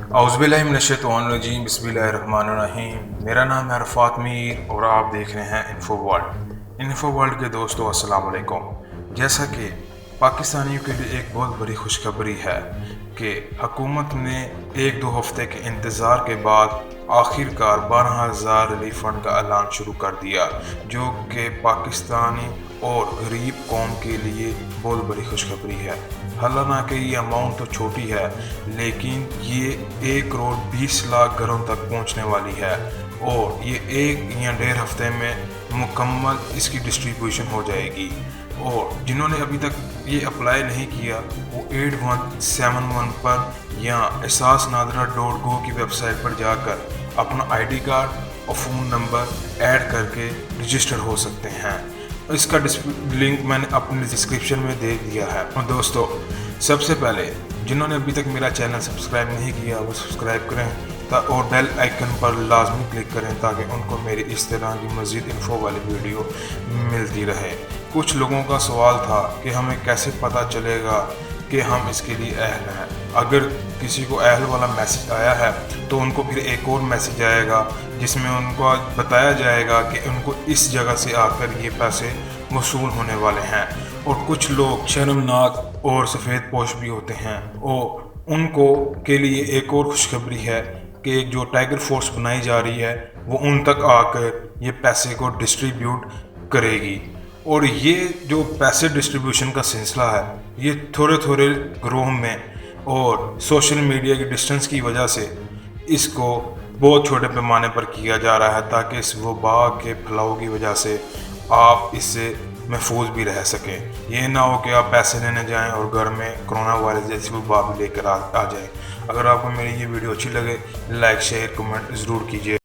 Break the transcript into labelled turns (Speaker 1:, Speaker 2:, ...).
Speaker 1: औज़ुबिल्लाहिमिनश्शैतानिर्रजीम बिस्मिल्लाहिर्रहमानिर्रहीम। मेरा नाम है अरफात मीर और आप देख रहे हैं इन्फो वर्ल्ड के दोस्तों, अस्सलाम वालेकुम। जैसा कि पाकिस्तानियों के लिए एक बहुत बड़ी खुशखबरी है कि हुकूमत ने एक दो हफ्ते के इंतज़ार के बाद आखिरकार 12,000 रिलीफ फंड का ऐलान शुरू कर दिया, जो कि पाकिस्तानी और गरीब कौम के लिए बहुत बड़ी खुशखबरी है। हालांकि ये अमाउंट तो छोटी है, लेकिन ये 1,20,00,000 घरों तक पहुंचने वाली है और ये 1 या 1.5 हफ्ते में मुकम्मल इसकी डिस्ट्रीब्यूशन हो जाएगी। और जिन्होंने अभी तक ये अप्लाई नहीं किया वो 8171 पर या ehsasnadra.go की वेबसाइट पर जाकर अपना ID कार्ड और फ़ोन नंबर ऐड करके रजिस्टर हो सकते हैं। इसका लिंक मैंने अपने डिस्क्रिप्शन में दे दिया है। और दोस्तों, सबसे पहले जिन्होंने अभी तक मेरा चैनल सब्सक्राइब नहीं किया वो सब्सक्राइब करें और बेल आइकन पर लाजमी क्लिक करें ताकि उनको मेरी इस तरह की मज़ीद इन्फो वाली वीडियो मिलती रहे। कुछ लोगों का सवाल था कि हमें कैसे पता चलेगा कि हम इसके लिए अहल हैं। अगर किसी को अहल वाला मैसेज आया है तो उनको फिर एक और मैसेज आएगा जिसमें उनको बताया जाएगा कि उनको इस जगह से आकर ये पैसे वसूल होने वाले हैं। और कुछ लोग शर्मनाक और सफ़ेद पोश भी होते हैं और उनको के लिए एक और खुशखबरी है कि जो टाइगर फोर्स बनाई जा रही है वो उन तक आकर ये पैसे को डिस्ट्रीब्यूट करेगी। और ये जो पैसे डिस्ट्रीब्यूशन का सिलसिला है ये थोड़े थोड़े ग्रोह में और सोशल मीडिया की डिस्टेंस की वजह से इसको बहुत छोटे पैमाने पर किया जा रहा है ताकि इस वबा के फैलाव की वजह से आप इससे महफूज भी रह सकें। ये ना हो कि आप पैसे लेने जाएं और घर में कोरोना वायरस जैसी वबा भी लेकर आ जाए। अगर आपको मेरी ये वीडियो अच्छी लगे लाइक शेयर कमेंट ज़रूर कीजिए।